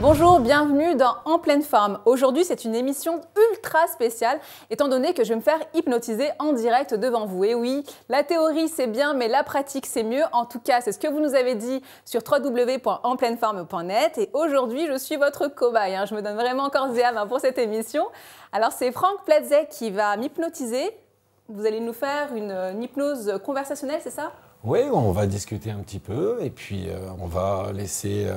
Bonjour, bienvenue dans En pleine forme. Aujourd'hui, c'est une émission ultra spéciale, étant donné que je vais me faire hypnotiser en direct devant vous. Et oui, la théorie c'est bien, mais la pratique c'est mieux. En tout cas, c'est ce que vous nous avez dit sur www.enpleineforme.net. Et aujourd'hui, je suis votre cobaye. Je me donne vraiment corps et âme pour cette émission. Alors, c'est Franck Platzek qui va m'hypnotiser. Vous allez nous faire une hypnose conversationnelle, c'est ça ? Oui, on va discuter un petit peu et puis on va laisser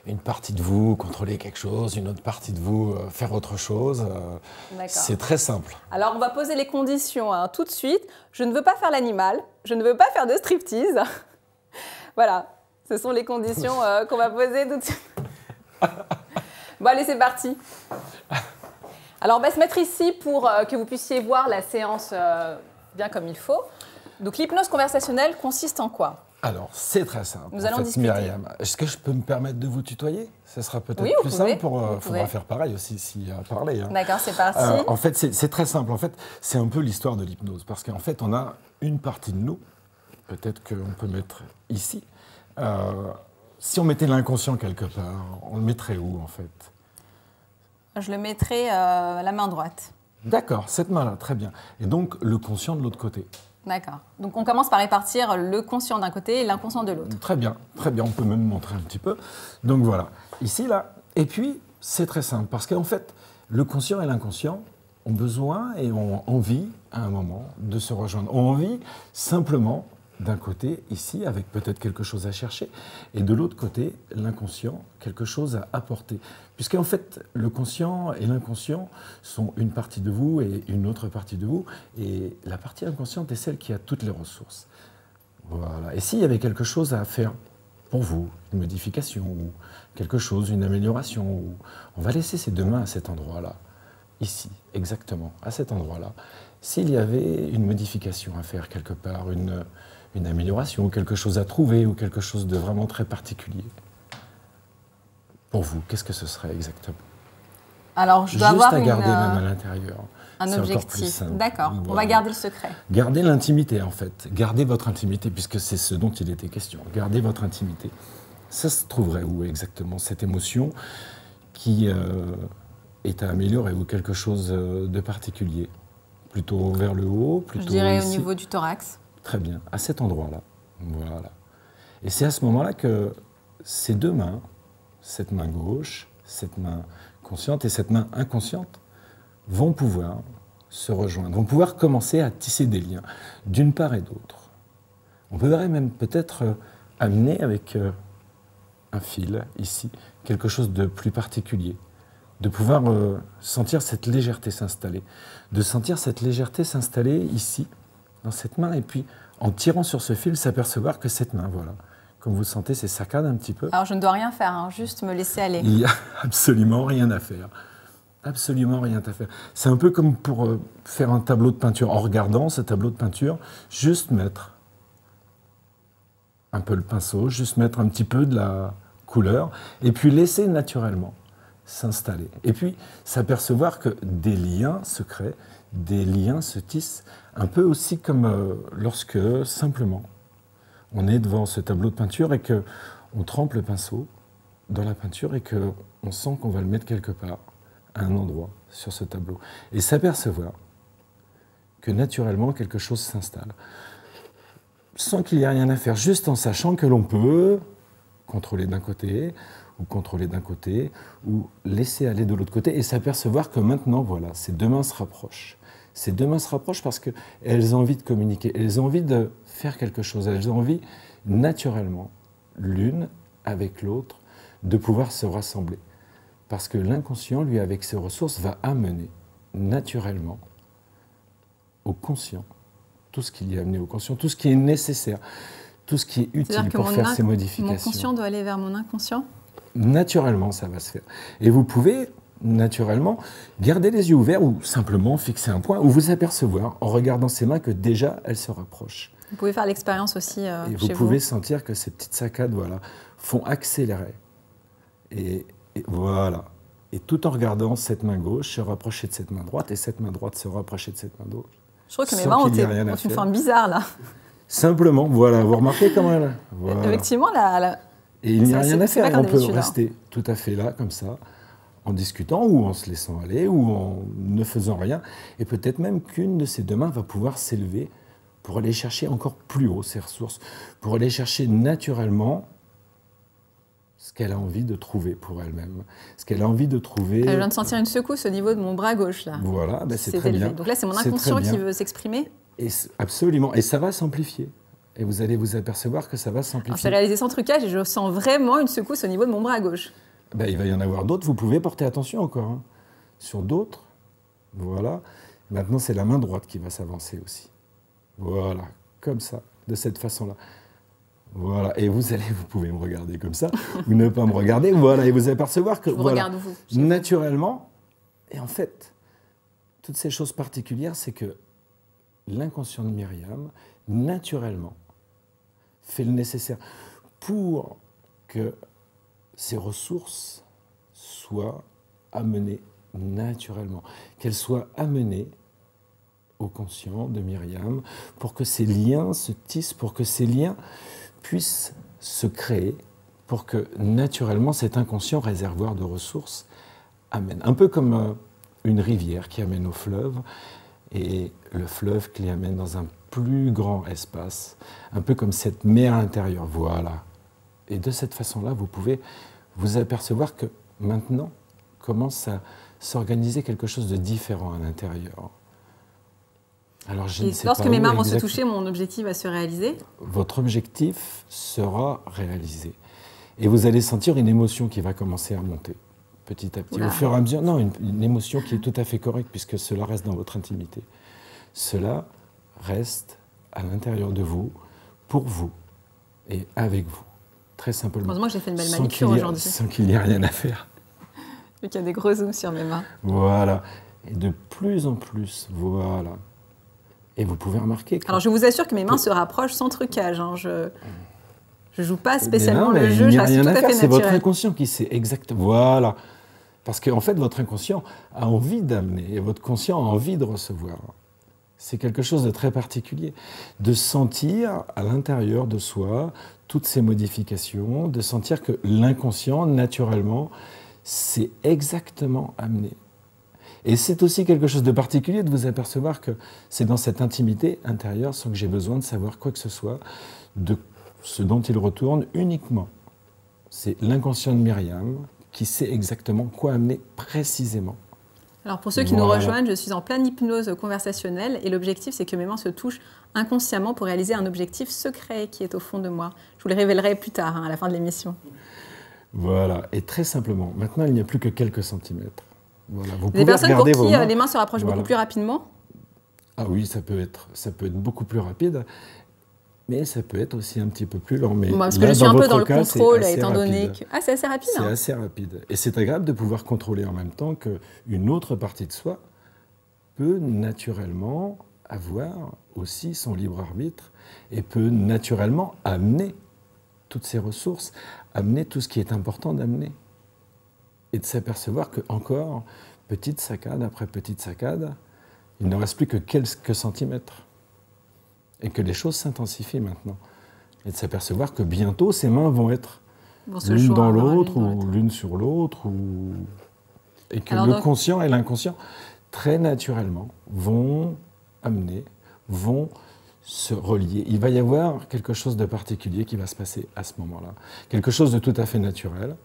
une partie de vous contrôler quelque chose, une autre partie de vous faire autre chose. C'est très simple. Alors, on va poser les conditions tout de suite. Je ne veux pas faire l'animal, je ne veux pas faire de striptease. Voilà, ce sont les conditions qu'on va poser tout de suite. Bon, allez, c'est parti. Alors, on va se mettre ici pour que vous puissiez voir la séance bien comme il faut. Donc, l'hypnose conversationnelle consiste en quoi? Alors, c'est très simple. Nous allons discuter. Myriam, est-ce que je peux me permettre de vous tutoyer? Ce sera peut-être plus simple. Il faudra faire pareil aussi s'il y a à parler. D'accord, c'est parti. En fait, c'est très simple. En fait, c'est un peu l'histoire de l'hypnose. Parce qu'en fait, on a une partie de nous, peut-être qu'on peut mettre ici. Si on mettait l'inconscient quelque part, on le mettrait où, en fait? Je le mettrais la main droite. D'accord, cette main-là, très bien. Et donc, le conscient de l'autre côté. D'accord. Donc, on commence par répartir le conscient d'un côté et l'inconscient de l'autre. Très bien, très bien. On peut même montrer un petit peu. Donc, voilà. Ici, là. Et puis, c'est très simple. Parce qu'en fait, le conscient et l'inconscient ont besoin et ont envie, à un moment, de se rejoindre. Ont envie, simplement, d'un côté, ici, avec peut-être quelque chose à chercher, et de l'autre côté, l'inconscient, quelque chose à apporter. Puisqu'en fait, le conscient et l'inconscient sont une partie de vous et une autre partie de vous, et la partie inconsciente est celle qui a toutes les ressources. Voilà. Et s'il y avait quelque chose à faire pour vous, une modification, ou quelque chose, une amélioration, on va laisser ces deux mains à cet endroit-là, ici, exactement, à cet endroit-là. S'il y avait une modification à faire quelque part, une amélioration, ou quelque chose à trouver, ou quelque chose de vraiment très particulier. Pour vous, qu'est-ce que ce serait exactement? Alors, je dois avoir juste à garder même à l'intérieur. Un objectif. D'accord, voilà. On va garder le secret. Gardez l'intimité, en fait. Gardez votre intimité, puisque c'est ce dont il était question. Gardez votre intimité. Ça se trouverait où exactement, cette émotion qui est à améliorer, ou quelque chose de particulier? Plutôt vers le haut, plutôt je dirais ici. Au niveau du thorax. Très bien, à cet endroit-là. Voilà. Et c'est à ce moment-là que ces deux mains, cette main gauche, cette main consciente et cette main inconsciente, vont pouvoir se rejoindre, vont pouvoir commencer à tisser des liens, d'une part et d'autre. On pourrait même peut-être amener avec un fil, ici, quelque chose de plus particulier, de pouvoir sentir cette légèreté s'installer, de sentir cette légèreté s'installer ici, dans cette main, et puis en tirant sur ce fil, s'apercevoir que cette main, voilà, comme vous sentez, c'est saccade un petit peu. Alors je ne dois rien faire, juste me laisser aller. Il n'y a absolument rien à faire. Absolument rien à faire. C'est un peu comme pour faire un tableau de peinture. En regardant ce tableau de peinture, juste mettre un peu le pinceau, juste mettre un petit peu de la couleur, et puis laisser naturellement s'installer. Et puis s'apercevoir que des liens se créent, des liens se tissent, un peu aussi comme lorsque, simplement, on est devant ce tableau de peinture et qu'on trempe le pinceau dans la peinture et qu'on sent qu'on va le mettre quelque part, à un endroit, sur ce tableau. Et s'apercevoir que naturellement, quelque chose s'installe. Sans qu'il n'y ait rien à faire, juste en sachant que l'on peut contrôler d'un côté, ou contrôler d'un côté, ou laisser aller de l'autre côté, et s'apercevoir que maintenant, voilà, ces deux mains se rapprochent. Ces deux mains se rapprochent parce qu'elles ont envie de communiquer, elles ont envie de faire quelque chose, elles ont envie, naturellement, l'une avec l'autre, de pouvoir se rassembler. Parce que l'inconscient, lui, avec ses ressources, va amener, naturellement, au conscient, tout ce qu'il y a amené au conscient, tout ce qui est nécessaire, tout ce qui est utile pour faire ces modifications. Mon conscient doit aller vers mon inconscient? Naturellement, ça va se faire. Et vous pouvez, naturellement, garder les yeux ouverts ou simplement fixer un point ou vous apercevoir, en regardant ces mains, que déjà, elles se rapprochent. Vous pouvez faire l'expérience aussi chez vous. Et vous pouvez sentir que ces petites saccades, voilà, font accélérer. Et voilà. Et tout en regardant cette main gauche se rapprocher de cette main droite et cette main droite se rapprocher de cette main gauche. Je trouve que mes mains ont une forme bizarre, là. Simplement, voilà, vous remarquez comment elle... Voilà. Effectivement, Et il n'y a rien à c'est faire. pas On comme peut d'habitude, hein. rester tout à fait là, comme ça, en discutant ou en se laissant aller ou en ne faisant rien. Et peut-être même qu'une de ces deux mains va pouvoir s'élever pour aller chercher encore plus haut ses ressources, pour aller chercher naturellement ce qu'elle a envie de trouver pour elle-même, ce qu'elle a envie de trouver. Je viens de sentir une secousse au niveau de mon bras gauche, là. Voilà, ben c'est C'est très élevé. bien. Donc là, c'est mon C'est inconscient très bien. qui veut s'exprimer. Et absolument. Et ça va s'amplifier. Et vous allez vous apercevoir que ça va Alors, c'est s'amplifier. réalisé sans trucage et je sens vraiment une secousse au niveau de mon bras gauche. Ben, il va y en avoir d'autres. Vous pouvez porter attention encore, hein, sur d'autres. Voilà. Maintenant, c'est la main droite qui va s'avancer aussi. Voilà. Comme ça. De cette façon-là. Voilà. Et vous pouvez me regarder comme ça. Ou ne pas me regarder. Voilà. Et vous allez apercevoir que, Je vous voilà, regarde, vous. naturellement, et en fait, toutes ces choses particulières, c'est que l'inconscient de Myriam, naturellement, fait le nécessaire pour que ces ressources soient amenées naturellement, qu'elles soient amenées au conscient de Myriam, pour que ces liens se tissent, pour que ces liens puissent se créer, pour que naturellement cet inconscient réservoir de ressources amène. Un peu comme une rivière qui amène au fleuve, et le fleuve qui l'amène dans un plus grand espace, un peu comme cette mer intérieure, voilà. Et de cette façon-là, vous pouvez vous apercevoir que maintenant commence à s'organiser quelque chose de différent à l'intérieur. Alors, je ne sais lorsque pas mes où mains vont se exactement. toucher, mon objectif va se réaliser. Votre objectif sera réalisé. Et vous allez sentir une émotion qui va commencer à monter petit à petit. Oula. Au fur et à mesure, non, une émotion qui est tout à fait correcte puisque cela reste dans votre intimité. Cela reste à l'intérieur de vous, pour vous et avec vous. Très simplement. Heureusement que j'ai fait une belle Sans manicure qu'il y ait- aujourd'hui. Sans qu'il n'y ait rien à faire. Vu qu'il y a des gros zooms sur mes mains. Voilà. Et de plus en plus, voilà. Et vous pouvez remarquer que... Alors, je vous assure que mes mains se rapprochent sans trucage, hein. Je joue pas Mais spécialement non, mais le jeu, il n'y je a reste rien tout à à faire, fait c'est votre naturel. inconscient qui sait exactement. Voilà. Parce qu'en fait, votre inconscient a envie d'amener et votre conscient a envie de recevoir. C'est quelque chose de très particulier. De sentir à l'intérieur de soi toutes ces modifications, de sentir que l'inconscient, naturellement, c'est exactement amené. Et c'est aussi quelque chose de particulier de vous apercevoir que c'est dans cette intimité intérieure, sans que j'ai besoin de savoir quoi que ce soit, de ce dont il retourne uniquement. C'est l'inconscient de Myriam qui sait exactement quoi amener précisément. Alors, pour ceux qui nous Voilà. rejoignent, je suis en pleine hypnose conversationnelle et l'objectif, c'est que mes mains se touchent inconsciemment pour réaliser un objectif secret qui est au fond de moi. Je vous le révélerai plus tard, hein, à la fin de l'émission. Voilà, et très simplement, maintenant il n'y a plus que quelques centimètres. Voilà. Vous Des pouvez personnes pour regarder qui vos mains. les mains se rapprochent Voilà. beaucoup plus rapidement. Ah oui, ça peut être beaucoup plus rapide, mais ça peut être aussi un petit peu plus lent. Mais Moi, parce que là, je suis un peu votre dans le cas, c'est contrôle, assez étant donné rapide. que... Ah, c'est assez rapide, C'est hein. assez rapide. Et c'est agréable de pouvoir contrôler en même temps qu'une autre partie de soi peut naturellement avoir aussi son libre arbitre et peut naturellement amener toutes ses ressources, amener tout ce qui est important d'amener. Et de s'apercevoir que encore, petite saccade après petite saccade, il ne reste plus que quelques centimètres. Et que les choses s'intensifient maintenant. Et de s'apercevoir que bientôt, ces mains vont être Bon, ce l'une jour, dans on aura l'autre, l'une dans ou l'autre. l'une sur l'autre, et que Alors le donc- conscient et l'inconscient, très naturellement, vont amener, vont se relier. Il va y avoir quelque chose de particulier qui va se passer à ce moment-là. Quelque chose de tout à fait naturel.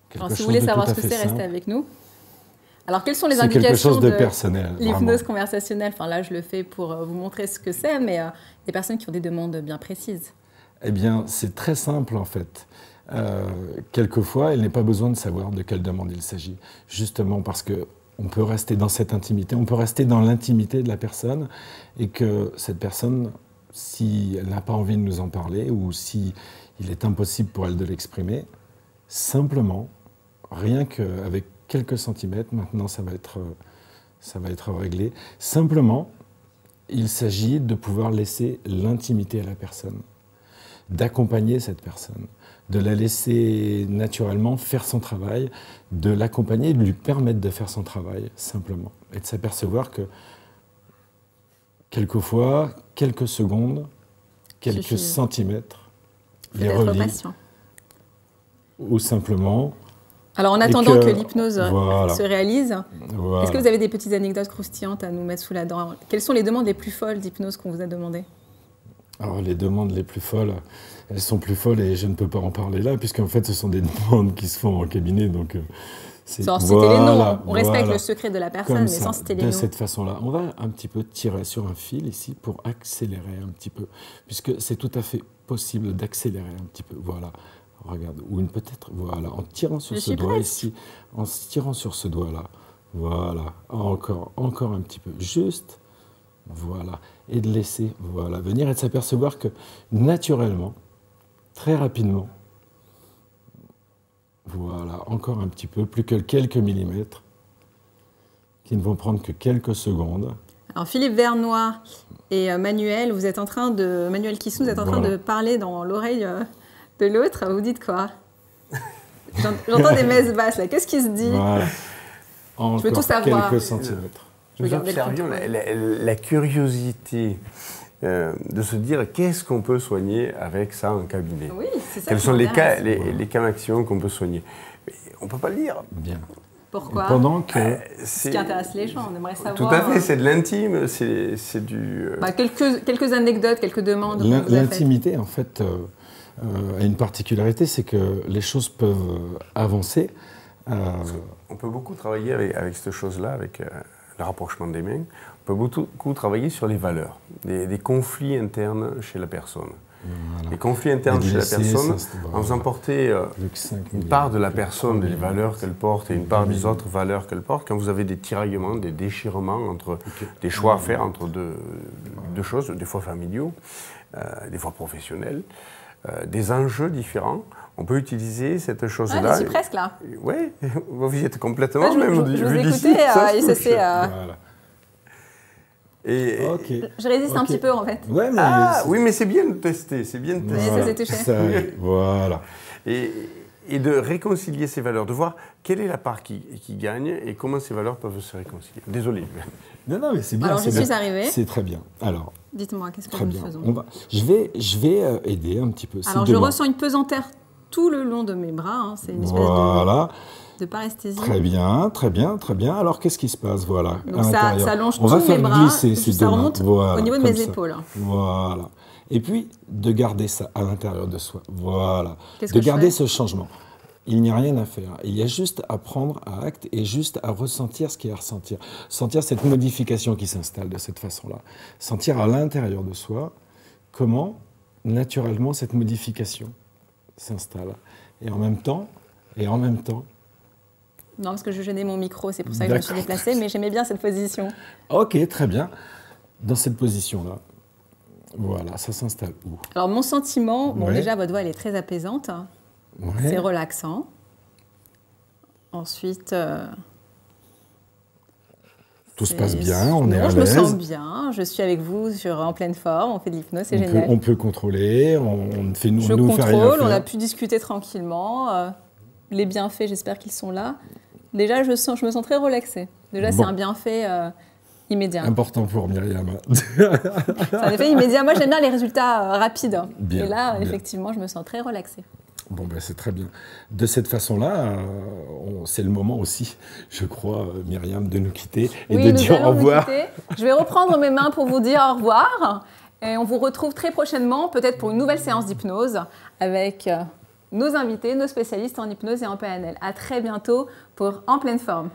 Quelque Alors, si chose vous voulez de savoir tout ce à que fait c'est, restez simple. avec nous. Alors, quelles sont les C'est quelque indications chose de personnel. l'hypnose vraiment. conversationnelle? Enfin, là, je le fais pour vous montrer ce que c'est, mais des personnes qui ont des demandes bien précises. Eh bien, c'est très simple en fait. Quelquefois, il n'est pas besoin de savoir de quelle demande il s'agit. Justement parce que on peut rester dans cette intimité, on peut rester dans l'intimité de la personne et que cette personne, si elle n'a pas envie de nous en parler ou si il est impossible pour elle de l'exprimer, simplement, rien qu'avec quelques centimètres, maintenant ça va être réglé, simplement, il s'agit de pouvoir laisser l'intimité à la personne, d'accompagner cette personne, de la laisser naturellement faire son travail, de l'accompagner, de lui permettre de faire son travail, simplement. Et de s'apercevoir que, quelquefois, quelques secondes, quelques Suffisent. centimètres, Faut les être relient. patient. ou simplement... Alors, en attendant que l'hypnose voilà. se réalise, Voilà. est-ce que vous avez des petites anecdotes croustillantes à nous mettre sous la dent? Quelles sont les demandes les plus folles d'hypnose qu'on vous a demandées? Alors, les demandes les plus folles, elles sont plus folles et je ne peux pas en parler là, puisqu'en fait, ce sont des demandes qui se font en cabinet. Donc, sans citer les noms, on respecte le secret de la personne, comme mais ça, sans citer les noms. De cette façon-là, on va un petit peu tirer sur un fil ici pour accélérer un petit peu, puisque c'est tout à fait possible d'accélérer un petit peu. Voilà. Regarde, ou peut-être, voilà, en tirant sur ce doigt ici, en tirant sur ce doigt-là, voilà, encore un petit peu, juste, voilà, et de laisser, voilà, venir et de s'apercevoir que naturellement, très rapidement, voilà, encore un petit peu, plus que quelques millimètres, qui ne vont prendre que quelques secondes. Alors Philippe Vernoy et Manuel, Manuel Kissou, vous êtes en train de parler dans l'oreille de l'autre, vous dites quoi? J'entends des messes basses là, qu'est-ce qui se dit? Voilà. Je veux tout savoir. Quelques centimètres. Nous observions la curiosité de se dire qu'est-ce qu'on peut soigner avec ça en cabinet. Oui, c'est ça. Quels sont les cas maximum qu'on peut soigner? Mais on ne peut pas le dire. Bien. Pourquoi? Pendant que... ce qui intéresse les gens, on aimerait savoir. Tout à fait, c'est de l'intime, c'est du... Quelques anecdotes, quelques demandes. L'intimité, en fait, a une particularité, c'est que les choses peuvent avancer. On peut beaucoup travailler avec cette chose-là, avec le rapprochement des mains. On peut beaucoup travailler sur les valeurs, des conflits internes chez la personne. Voilà. Les conflits internes chez la personne, en faisant porter une part de la personne des valeurs qu'elle porte et une part des autres valeurs qu'elle porte, quand vous avez des tiraillements, des déchirements entre des choix à faire entre deux choses, des fois familiaux, des fois professionnels, des enjeux différents, on peut utiliser cette chose-là. Ah, j'y suis presque là. Oui, vous y êtes complètement. Je vous écoutais et ça c'est... Je résiste un petit peu en fait. Ouais, mais oui, mais c'est bien de tester, c'est bien de tester. Ça s'est touché. Voilà. Et de réconcilier ces valeurs, de voir quelle est la part qui gagne et comment ces valeurs peuvent se réconcilier. Désolé. Non, mais c'est bien. Alors, je suis arrivée. C'est très bien. Alors, dites-moi, qu'est-ce que nous faisons? Je vais aider un petit peu. Alors, je ressens une pesanteur tout le long de mes bras. C'est une espèce de paresthésie. Très bien, très bien, très bien. Alors, qu'est-ce qui se passe? Voilà. Donc, ça allonge tous mes bras. Glisser ces ça remonte au niveau de mes ça. épaules. Voilà. Et puis, de garder ça à l'intérieur de soi. Voilà. De garder ce changement. Il n'y a rien à faire. Il y a juste à prendre à acte et juste à ressentir ce qu'il y a à ressentir. Sentir cette modification qui s'installe de cette façon-là. Sentir à l'intérieur de soi comment, naturellement, cette modification s'installe. Et en même temps... Non, parce que je gênais mon micro, c'est pour ça que je me suis déplacée, mais j'aimais bien cette position. Ok, très bien. Dans cette position-là, voilà, ça s'installe où? Alors, mon sentiment, déjà, votre voix, elle est très apaisante. Ouais. C'est relaxant. Ensuite... tout se passe bien, on est à l'aise. Je me sens bien, je suis avec vous en pleine forme, on fait de l'hypnose, c'est génial. On peut contrôler, on fait nous, je nous faire rien faire. contrôle, on a pu discuter tranquillement. Les bienfaits, j'espère qu'ils sont là. Déjà, je me sens très relaxée. Déjà, c'est un bienfait immédiat. Important pour Myriam. C'est un effet immédiat. Moi, j'aime bien les résultats rapides. Bien, et là, bien. Effectivement, je me sens très relaxée. Bon, ben, c'est très bien. De cette façon-là, c'est le moment aussi, je crois, Myriam, de nous quitter et de dire au revoir. Je vais reprendre mes mains pour vous dire au revoir. Et on vous retrouve très prochainement, peut-être pour une nouvelle séance d'hypnose avec nos invités, nos spécialistes en hypnose et en PNL. À très bientôt pour En pleine forme.